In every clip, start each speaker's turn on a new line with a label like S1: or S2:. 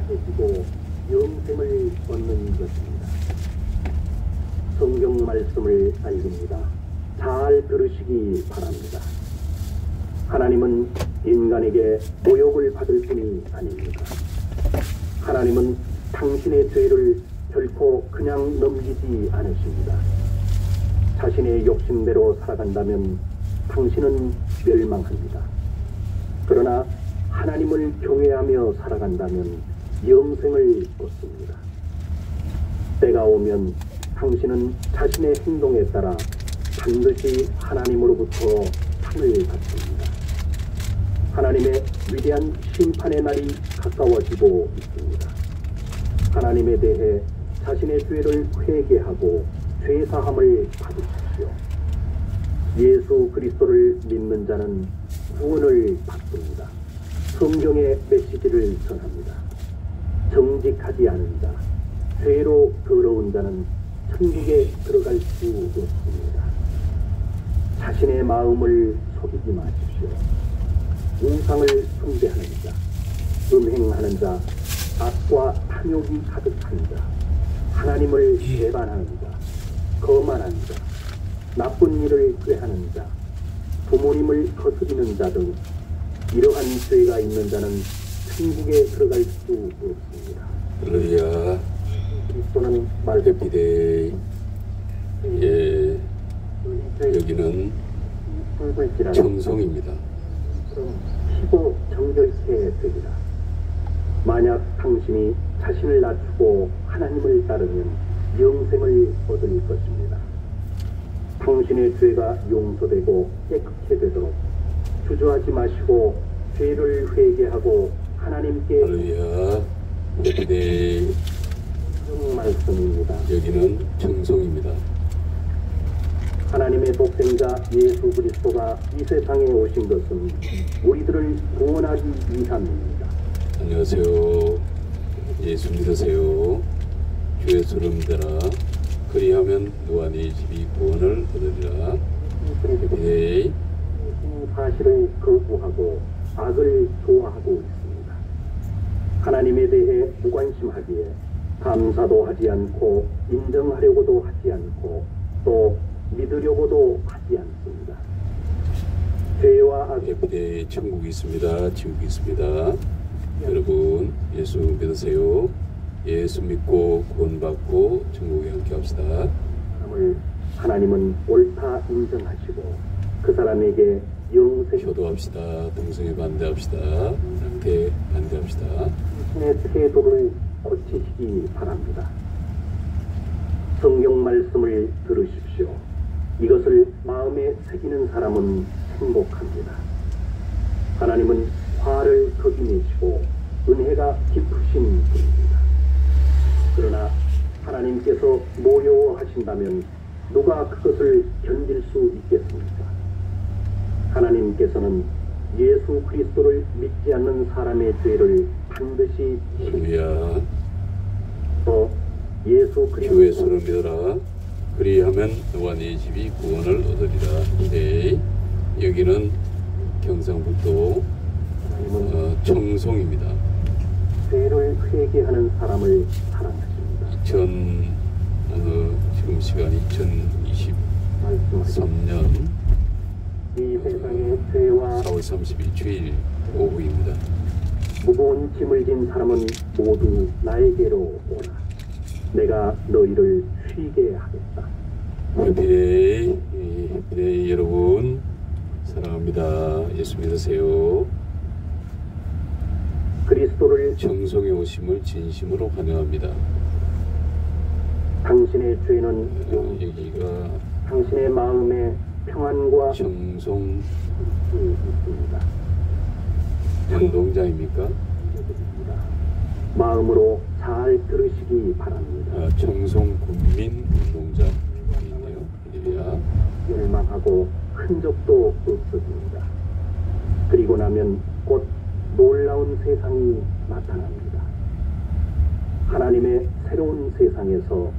S1: 깨지고 영생을 얻는 것입니다. 성경 말씀을 알립니다. 잘 들으시기 바랍니다. 하나님은 인간에게 모욕을 받을 뿐이 아닙니다. 하나님은 당신의 죄를 결코 그냥 넘기지 않으십니다. 자신의 욕심대로 살아간다면 당신은 멸망합니다. 그러나 하나님을 경외하며 살아간다면 영생을 얻습니다. 때가 오면 당신은 자신의 행동에 따라 반드시 하나님으로부터 상을 받습니다. 하나님의 위대한 심판의 날이 가까워지고 있습니다. 하나님에 대해 자신의 죄를 회개하고 죄사함을 받으십시오. 예수 그리스도를 믿는 자는 구원을 받습니다. 성경의 메시지를 전합니다. 정직하지 않은 자, 죄로 더러운 자는 천국에 들어갈 수 없습니다. 자신의 마음을 속이지 마십시오. 우상을 숭배하는 자, 음행하는 자, 악과 탐욕이 가득한 자, 하나님을 배반하는 자, 거만한 자, 나쁜 일을 꾀하는 자, 부모님을 거스리는 자 등 이러한 죄가 있는 자는 천국에 들어갈 수 없습니다.
S2: 할렐루야.
S1: 그리스도는
S2: 해피데이. 예, 여기는 청송입니다.
S1: 피고 정결케 되리라. 만약 당신이 자신을 낮추고 하나님을 따르면 영생을 얻을 것입니다. 당신의 죄가 용서되고 깨끗게 되도록 주저하지 마시고 죄를 회개하고 하나님께
S2: 할렐루야. 해피데이.
S1: 말씀입니다.
S2: 여기는 청송입니다.
S1: 하나님의 독생자 예수 그리스도가 이 세상에 오신 것은 우리들을 구원하기 위함입니다.
S2: 안녕하세요. 예수 믿으세요. 주의 소름 되라. 그리하면 너와 네 집이 구원을 얻으리라. 해피데이.
S1: 이 사실을 거부하고 악을 좋아하고 있습니다. 하나님에 대해 무관심하기에 감사도 하지 않고 인정하려고도 하지 않고 또 믿으려고도 하지 않습니다. 죄와 악.
S2: 해피데이. 천국이 있습니다. 지옥이 있습니다. 여러분 예수 믿으세요. 예수 믿고 구원받고 천국에 함께 합시다.
S1: 하나님은 옳다 인정하시고 그 사람에게 영생.
S2: 효도합시다. 동성애 반대합시다. 낙태 반대합시다.
S1: 당신의 태도를 고치시기 바랍니다. 성경 말씀을 들으십시오. 이것을 마음에 새기는 사람은 행복합니다. 하나님은 화를 거두내시고 은혜가 깊으신 분입니다. 그러나 하나님께서 모여하신다면 누가 그것을 견딜 수 있겠습니까? 하나님께서는 예수 그리스도를 믿지 않는 사람의 죄를 반드시
S2: 할렐루야.
S1: 예수
S2: 주의
S1: 그리스도
S2: 손을 믿어라. 그리하면 너와 네 집이 구원을 얻으리라. 네. 여기는 경상북도 청송입니다.
S1: 죄를 회개하는 사람을 사랑하십니다.
S2: 지금 시간 2023년
S1: 이 세상의 죄와
S2: 4월 30일 주일 오후입니다.
S1: 무거운 짐을 진 사람은 모두 나에게로 오라. 내가 너희를 쉬게 하겠다.
S2: 해피데이. 해피데이. 여러분 사랑합니다. 예수 믿으세요.
S1: 그리스도를
S2: 청송에 오심을 진심으로 환영합니다.
S1: 당신의 죄는
S2: 여기가
S1: 당신의 마음에 평안과
S2: 청송
S1: 있습니다.
S2: 운동장입니까?
S1: 마음으로 잘 들으시기 바랍니다.
S2: 청송 군민운동장이 있네요. 할렐루야.
S1: 멸망하고 흔적도 없어집니다. 그리고 나면 곧 놀라운 세상이 나타납니다. 하나님의 새로운 세상에서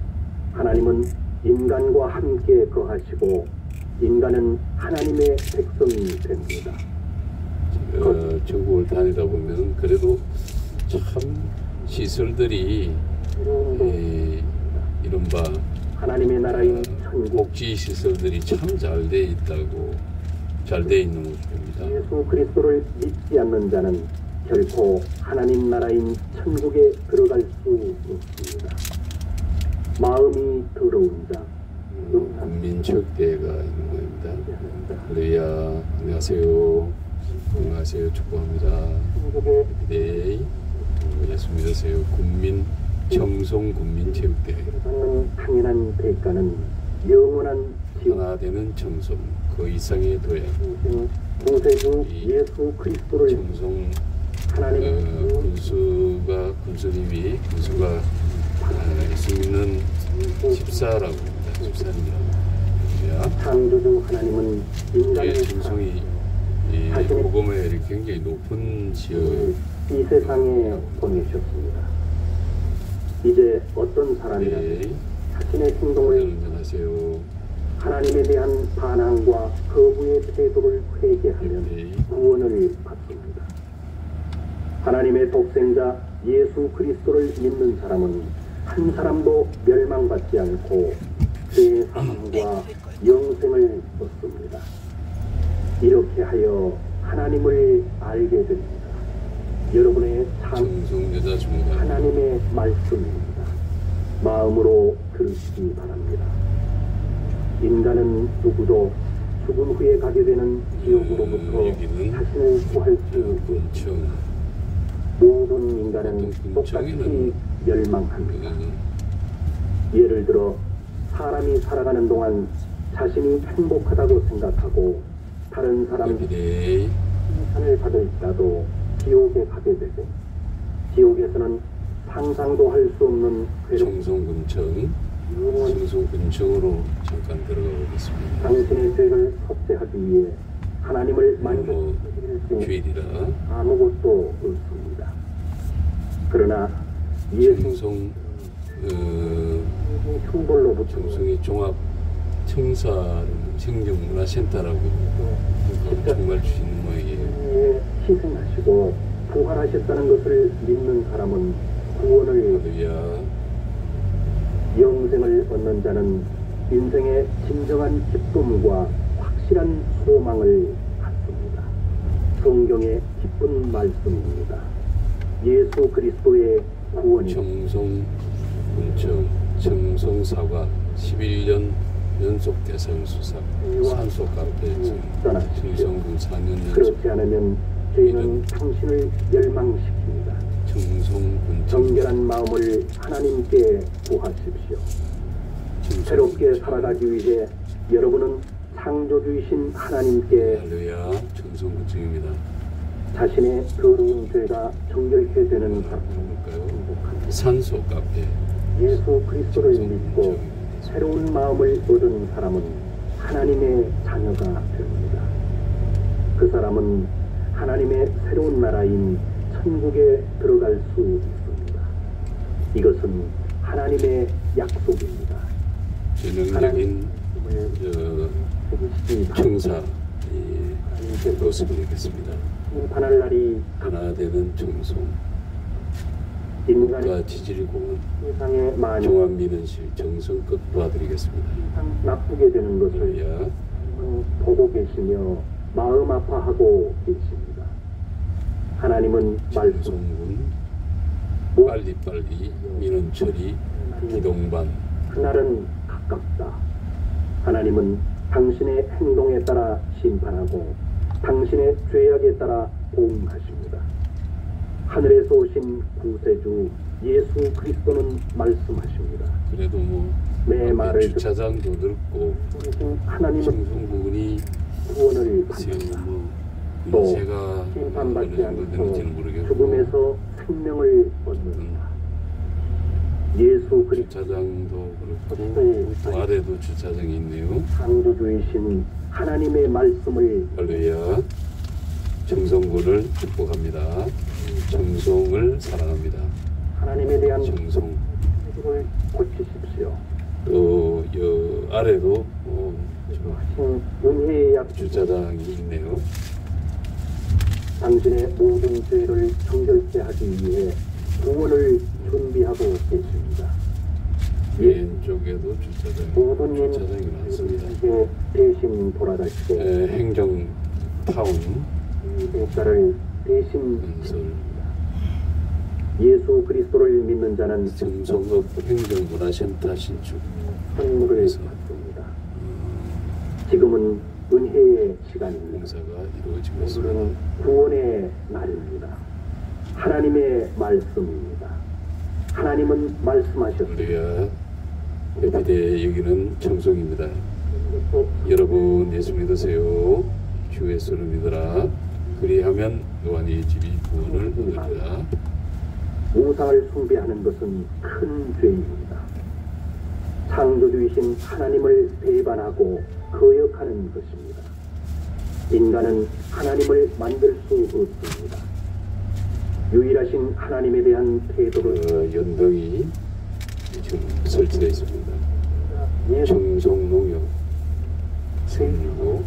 S1: 하나님은 인간과 함께 거하시고 인간은 하나님의 백성이 됩니다.
S2: 전국을 다니다 보면 그래도 참 시설들이 이른바
S1: 하나님의 나라인 천국
S2: 복지 시설들이 참 잘 돼 있다고 잘 돼 있는 모습입니다.
S1: 예수 그리스도를 믿지 않는 자는 결코 하나님 나라인 천국에 들어갈 수 없습니다. 마음이 더러운 자,
S2: 국민체육대회가 있는 겁니다. 할렐루야. 안녕하세요. 안녕하세요. 축복합니다.
S1: 천국에
S2: 네. 예수 믿으세요. 청송 국민체육대회.
S1: 받는 당연한 대가는 영원한 지옥.
S2: 하나 되는 청송. 그 이상의 도약.
S1: 구세주 예수 그리스도를
S2: 청송
S1: 하나님의
S2: 군수가 예수 믿는 집사라고 합니다. 집사님이라고.
S1: 창조주 하나님은 인간의
S2: 청송이 복음의 굉장히 높은 지역.
S1: 이 세상에 보내셨습니다. 이제 어떤 사람이라도
S2: 네.
S1: 자신의 행동을
S2: 운전하세요.
S1: 하나님에 대한 반항과 거부의 태도를 회개하면
S2: 네.
S1: 구원을 받습니다. 하나님의 독생자 예수 그리스도를 믿는 사람은 한 사람도 멸망받지 않고 죄의 사망과 영생을 얻습니다. 이렇게 하여 하나님을 알게 됩니다. 여러분의 참
S2: 청송 여자 중간
S1: 하나님의 말씀입니다. 마음으로 들으시기 바랍니다. 인간은 누구도 죽은 후에 가게 되는 지옥으로부터
S2: 여기는
S1: 자신을 구할 수 없습니다.
S2: 군청
S1: 모든 인간은
S2: 어떤
S1: 똑같이
S2: 군청에는
S1: 멸망합니다. 예를 들어 사람이 살아가는 동안 자신이 행복하다고 생각하고 다른 사람
S2: 네.
S1: 칭찬을 받을지라도 지옥에 가게 되고 지옥에서는 상상도 할 수 없는 괴로움
S2: 청송군청
S1: 영원
S2: 청송군청으로 잠깐 들어가 보겠습니다.
S1: 당신의 죄를 섭세하기 위해 하나님을 만족시킬 수
S2: 주일이라
S1: 아무것도 없습니다. 그러나 예수
S2: 청송
S1: 흉볼로부터
S2: 청송의 종합 청사생정문화센터라고 정말 주시는 모양이에요.
S1: 희생하시고 부활하셨다는 것을 믿는 사람은 구원을
S2: 할렐루야.
S1: 영생을 얻는 자는 인생의 진정한 기쁨과 확실한 소망을 갖습니다. 성경의 기쁜 말씀입니다. 예수 그리스도의 구원이
S2: 청송군청 청송사과 11년 연속 대상 수상 산소 카페 청송군 4년 연속
S1: 그렇지 않으면 저희는 당신을 멸망시킵니다.
S2: 청송군청
S1: 정결한 마음을 하나님께 구하십시오. 새롭게 살아가기 위해 여러분은 창조주이신 하나님께
S2: 할렐루야. 청송군청입니다.
S1: 자신의 더러운 죄가 정결케 되는 사람은
S2: 볼까요? 산소 카페
S1: 예수 그리스도를 믿고 새로운 마음을 얻은 사람은 하나님의 자녀가 됩니다. 그 사람은 하나님의 새로운 나라인 천국에 들어갈 수 있습니다. 이것은 하나님의 약속입니다.
S2: 전형적인 청사 모습을 보겠습니다.
S1: 심판할 날이
S2: 하나 되는 청송
S1: 인간의
S2: 국가 지질공원
S1: 세상에 많이
S2: 종합민원실 정성껏 도와드리겠습니다.
S1: 나쁘게 되는 것을
S2: 할렐루야.
S1: 보고 계시며 마음 아파하고 계십니다. 하나님은 말씀
S2: 청송군 빨리빨리 민원 처리 기동반
S1: 그날은 가깝다. 하나님은 당신의 행동에 따라 심판하고 당신의 죄악에 따라 보응하십니다. 하늘에서 오신 구세주 예수 그리스도는 말씀하십니다.
S2: 그래도 뭐
S1: 내 말을
S2: 주차장도 넓고
S1: 듣고 하나님은
S2: 청송군이
S1: 구원을
S2: 글쎄요
S1: 받는다.
S2: 뭐
S1: 또
S2: 제가 어느
S1: 심판받지
S2: 정도 되는지는
S1: 않고
S2: 모르겠고
S1: 죽음에서 생명을 얻는다. 예수 그리스도
S2: 주차장도 그렇고 또 아래도 주차장이 있네요.
S1: 창조주이신 하나님의 말씀을
S2: 할렐루야. 청송군을 축복합니다. 청송을 사랑합니다.
S1: 하나님에 대한
S2: 청송
S1: 태도를 고치십시오.
S2: 또 아래도
S1: 하신 은혜의 약
S2: 주차장이 있네요.
S1: 당신의 모든 죄를 정결케 하기 위해 구원을 모든 일
S2: 주차장이 많습니다.
S1: 이제 대신 돌아가시고
S2: 행정타운
S1: 이 대가를 대신
S2: 건설
S1: 예수 그리스도를 믿는 자는
S2: 정성업 행정문화센터 신축
S1: 선물을 받습니다. 지금은 은혜의 시간입니다.
S2: 공사가 이루어지고 있습니다.
S1: 오늘은 구원의 날입니다. 하나님의 말씀입니다. 하나님은 말씀하셨습니다.
S2: 우리가 해피데이 여기는 청송입니다. 여러분 예수 믿으세요. 주 예수를 믿으라. 그리하면 너와 네 집이 구원을 얻으리라.
S1: 우상을 숭배하는 것은 큰 죄입니다. 창조주이신 하나님을 배반하고 거역하는 것입니다. 인간은 하나님을 만들 수 없습니다. 유일하신 하나님에 대한 태도를
S2: 연등이 지금 설치되어 있습니다.
S1: 예수
S2: 청송농협 생유고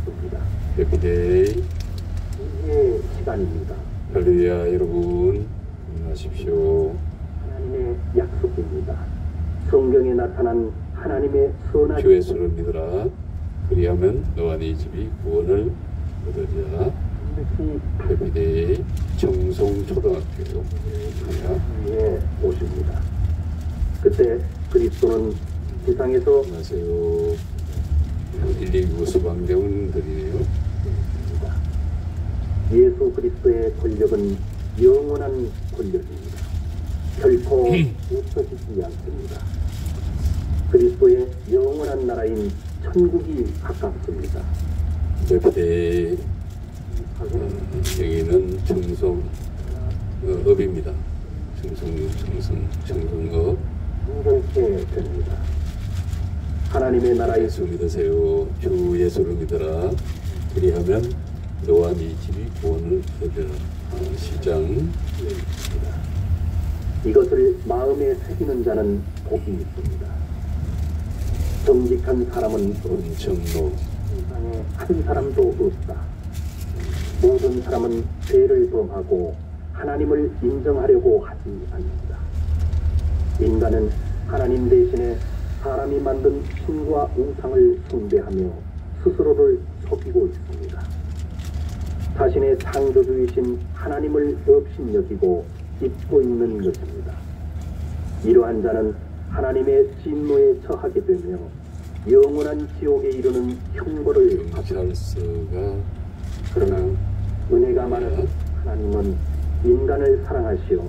S1: 있습니다.
S2: 해피데이
S1: 이게 시간입니다.
S2: 할렐루야. 여러분 안녕하십시오.
S1: 하나님의 약속입니다. 성경에 나타난 하나님의 선한
S2: 주 예수를 믿으라. 그리하면 너와 네 집이 구원을 얻으리라.
S1: 뜻이
S2: 해피데이 청송초등학교
S1: 위에 오십니다. 그때 그리스도는 지상에서
S2: 안녕하세요. 119 소방대원들이네요.
S1: 예수 그리스도의 권력은 영원한 권력입니다. 결코 없어지지 않습니다. 그리스도의 영원한 나라인 천국이 가깝습니다.
S2: 해피데이 여기는 청송읍입니다. 청송읍
S1: 순결케 됩니다. 하나님의 나라의
S2: 예수 믿으세요. 주 예수를 믿어라. 그리하면 너와 네 집이 구원을 얻으리라. 시장
S1: 이것을 마음에 새기는 자는 복이 있습니다. 정직한 사람은
S2: 온천로
S1: 세상에 한 사람도 없다. 모든 사람은 죄를 범하고 하나님을 인정하려고 하지 않는다. 인간은 하나님 대신에 사람이 만든 신과 우상을 숭배하며 스스로를 속이고 있습니다. 자신의 창조주이신 하나님을 업신여기고 잊고 있는 것입니다. 이러한 자는 하나님의 진노에 처하게 되며 영원한 지옥에 이르는 형벌을 받습니다.
S2: 경찰서가
S1: 그러나 은혜가 많은 하나님은 인간을 사랑하시어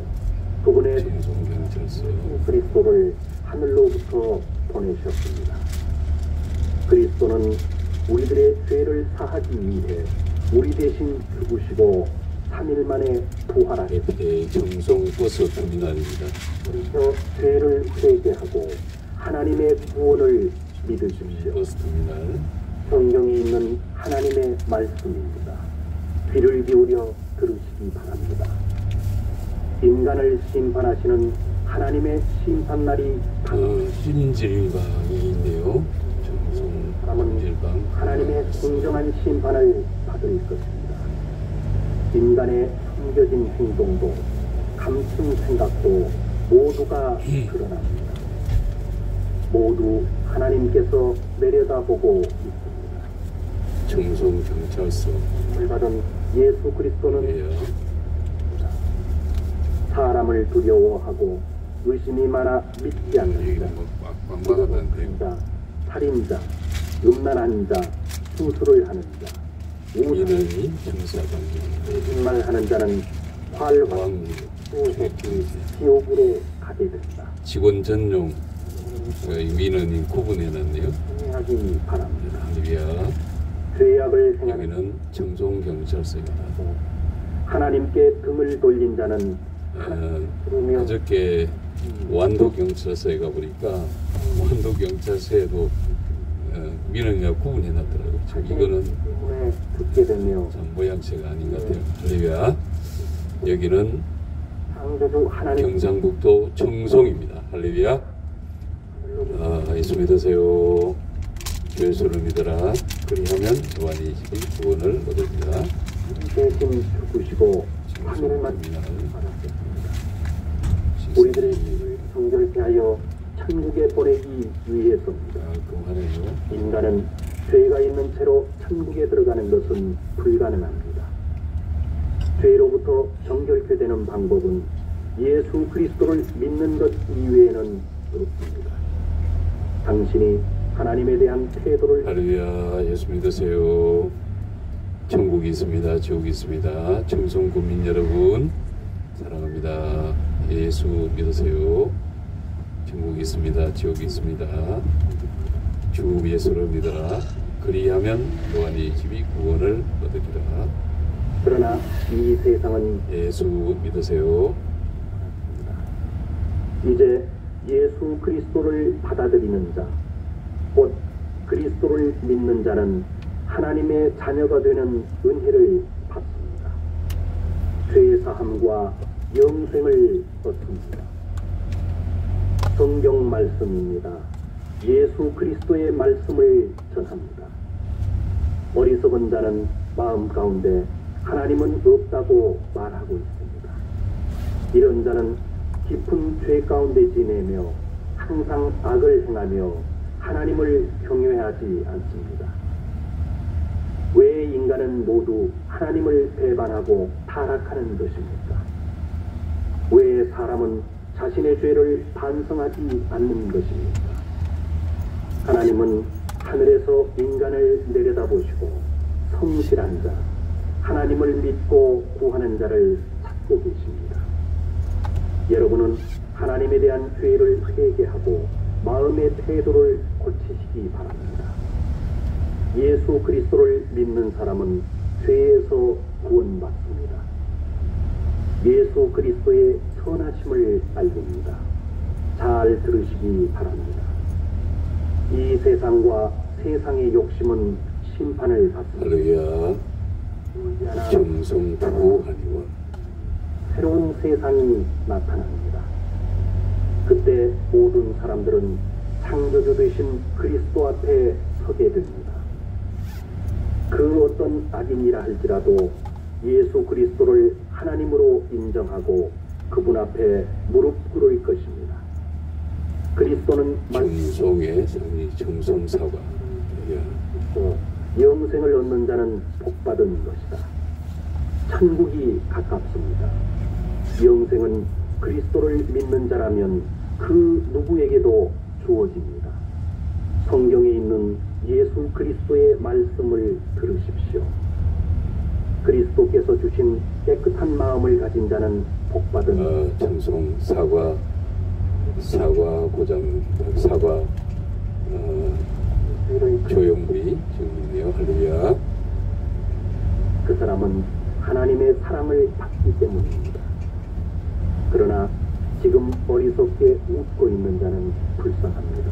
S1: 그분의
S2: 청송경찰서
S1: 그리스도를 하늘로부터 보내셨습니다. 그리스도는 우리들의 죄를 사하기 위해 우리 대신 죽으시고 3일 만에 부활하셨습니다.
S2: 해피데이 청송버스 터미널입니다.
S1: 그래서 죄를 회개하고 하나님의 구원을 믿으십시오.
S2: 버스 터미널
S1: 성경에 있는 하나님의 말씀입니다. 귀를 기울여 들으시기 바랍니다. 인간을 심판하시는 하나님의 심판날이
S2: 신질방이 있네요.
S1: 사람은
S2: 신질방
S1: 하나님의 공정한 심판을 받을 것입니다. 인간의 숨겨진 행동도 감춘 생각도 모두가 드러납니다. 모두 하나님께서 내려다보고 있습니다.
S2: 청송경찰서
S1: 을 받은 예수 그리스도는
S2: 예요.
S1: 사람을 두려워하고 의심이 많아 믿지 않는다.
S2: 여기가 뭐 꽉꽉하다는데
S1: 자, 살인자, 음란한 자, 수술을 하는 자,
S2: 민원이 형사방기
S1: 거짓말하는 자는 활과
S2: 왕리
S1: 지옥으로 가게 된다.
S2: 직원 전용 민원이 구분해놨네요.
S1: 행하기 바랍니다.
S2: 할렐루야.
S1: 죄악을 행하는
S2: 여기는 청송경찰서입니다.
S1: 하나님께 등을 돌린 자는 그러며
S2: 어저께 완도경찰서에 가보니까 완도경찰서에도 민원이가 구분해놨더라고요. 참 이거는
S1: 때문에 듣게 되며
S2: 참 모양새가 아닌 것 같아요. 할렐루야. 여기는
S1: 창조주 하나님
S2: 경상북도 청송입니다. 할렐루야. 예수 믿으세요. 주 예수를 믿어라. 그리하면 너와 네 집이 구원을 얻으리라.
S1: 대신 죽으시고 하늘만
S2: 청송터미널
S1: 받았습니다. 우리들의 죄를 정결케 하여 천국에 보내기 위해서입니다.
S2: 그만해요.
S1: 인간은 죄가 있는 채로 천국에 들어가는 것은 불가능합니다. 죄로부터 정결케 되는 방법은 예수 그리스도를 믿는 것 이외에는 없습니다. 당신이 하나님에 대한 태도를
S2: 할렐루야. 예수 믿으세요. 천국이 있습니다. 지옥이 있습니다. 청송 국민 여러분 사랑합니다. 예수 믿으세요. 천국이 있습니다. 지옥이 있습니다. 주 예수를 믿어라. 그리하면 너희 집이 구원을 얻으리라.
S1: 그러나 이 세상은
S2: 예수 믿으세요.
S1: 이제 예수 그리스도를 받아들이는 자, 곧 그리스도를 믿는 자는 하나님의 자녀가 되는 은혜를 받습니다. 죄 사함과 영생을 얻습니다. 성경 말씀입니다. 예수 그리스도의 말씀을 전합니다. 어리석은 자는 마음 가운데 하나님은 없다고 말하고 있습니다. 이런 자는 깊은 죄 가운데 지내며 항상 악을 행하며 하나님을 경외하지 않습니다. 왜 인간은 모두 하나님을 배반하고 타락하는 것입니까? 왜 사람은 자신의 죄를 반성하지 않는 것입니까? 하나님은 하늘에서 인간을 내려다보시고 성실한 자, 하나님을 믿고 구하는 자를 찾고 계십니다. 여러분은 하나님에 대한 죄를 회개하고 마음의 태도를 고치시기 바랍니다. 예수 그리스도를 믿는 사람은 죄에서 구원받습니다. 예수 그리스도의 선하심을 알립니다. 잘 들으시기 바랍니다. 이 세상과 세상의 욕심은 심판을 받습니다.
S2: 할렐루야. 정성부하니원
S1: 새로운 세상이 나타납니다. 그때 모든 사람들은 창조주 되신 그리스도 앞에 서게 됩니다. 그 어떤 악인이라 할지라도 예수 그리스도를 하나님으로 인정하고 그분 앞에 무릎 꿇을 것입니다. 그리스도는
S2: 정성의 상이 정성사과
S1: 영생을 얻는 자는 복받은 것이다. 천국이 가깝습니다. 영생은 그리스도를 믿는 자라면 그 누구에게도 주어집니다. 성경에 있는 예수 그리스도의 말씀을 들으십시오. 그리스도께서 주신 깨끗한 마음을 가진 자는 복받은
S2: 정성 사과 고장 사과 조영부이 증인이요. 할렐루야.
S1: 그 사람은 하나님의 사랑을 받기 때문입니다. 그러나 지금 어리석게 웃고 있는 자는 불쌍합니다.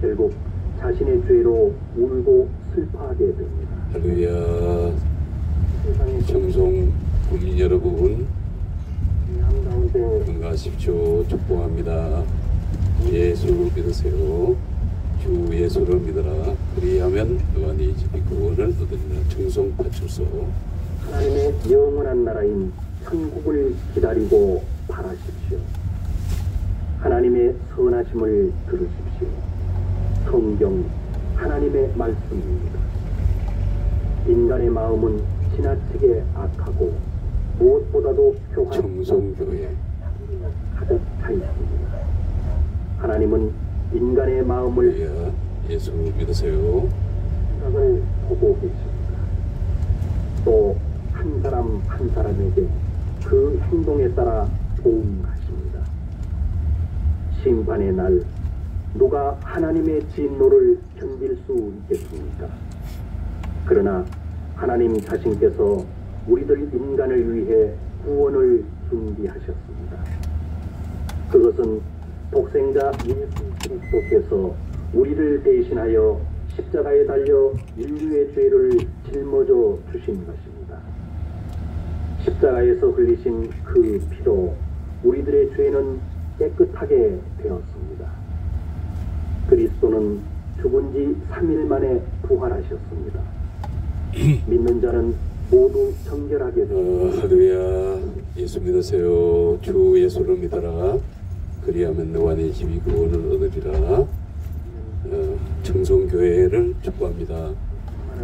S1: 결국 자신의 죄로 울고 슬퍼하게 됩니다.
S2: 할렐루야. 청송 국민 여러분
S1: 한가운데
S2: 건강하십시오. 축복합니다. 예수 믿으세요. 주 예수를 믿어라. 그리하면 너와 네 집이 구원을 얻으리라. 청송 파출소.
S1: 하나님의 영원한 나라인 천국을 기다리고 바라십시오. 하나님의 선하심을 들으십시오. 성경 하나님의 말씀입니다. 인간의 마음은 지나치게 악하고 무엇보다도 교활
S2: 청송교회
S1: 가득 차 있습니다. 하나님은 인간의 마음을
S2: 할렐루야. 예수 믿으세요.
S1: 생각을 보고 계십니다. 또 한 사람 한 사람에게 그 행동에 따라 보응하십니다. 심판의 날 누가 하나님의 진노를 견딜 수 있겠습니까? 그러나 하나님 자신께서 우리들 인간을 위해 구원을 준비하셨습니다. 그것은 독생자 예수 그리스도께서 우리를 대신하여 십자가에 달려 인류의 죄를 짊어져 주신 것입니다. 십자가에서 흘리신 그 피로 우리들의 죄는 깨끗하게 되었습니다. 그리스도는 죽은 지 3일 만에 부활하셨습니다. 믿는 자는 모두 정결하게 됩니다.
S2: 할렐루야. 예수 믿으세요. 주 예수를 믿어라. 그리하면 너와 네 집이 구원을 얻으리라. 청송교회를 축복합니다.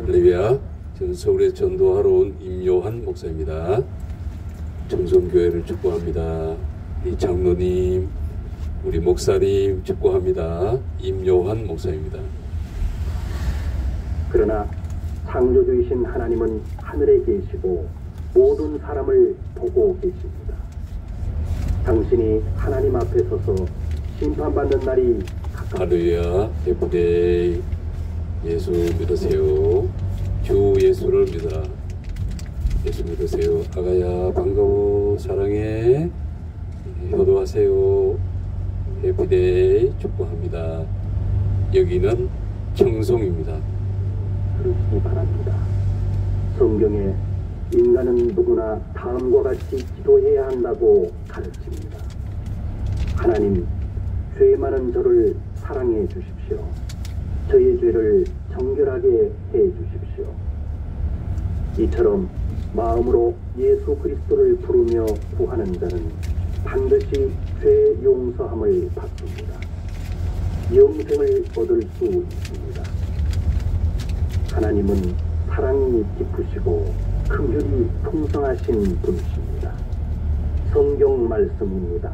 S2: 할렐루야. 저는 서울에 전도하러 온 임요한 목사입니다. 청송교회를 축복합니다. 이 장로님, 우리 목사님 축복합니다. 임요한 목사입니다.
S1: 그러나 창조주이신 하나님은 하늘에 계시고 모든 사람을 보고 계십니다. 당신이 하나님 앞에 서서 심판받는 날이
S2: 할렐루야. 해피데이. 예수 믿으세요. 주 예수를 믿어라. 예수 믿으세요. 아가야 반가워. 사랑해. 효도하세요. 해피데이. 축복합니다. 여기는 청송입니다.
S1: 그러시기 바랍니다. 성경에 인간은 누구나 다음과 같이 기도해야 한다고 가르칩니다. 하나님, 죄 많은 저를 사랑해 주십시오. 저의 죄를 정결하게 해 주십시오. 이처럼 마음으로 예수 그리스도를 부르며 구하는 자는 반드시 죄 용서함을 받습니다. 영생을 얻을 수 있습니다. 하나님은 사랑이 깊으시고 긍휼이 풍성하신 분이십니다. 성경 말씀입니다.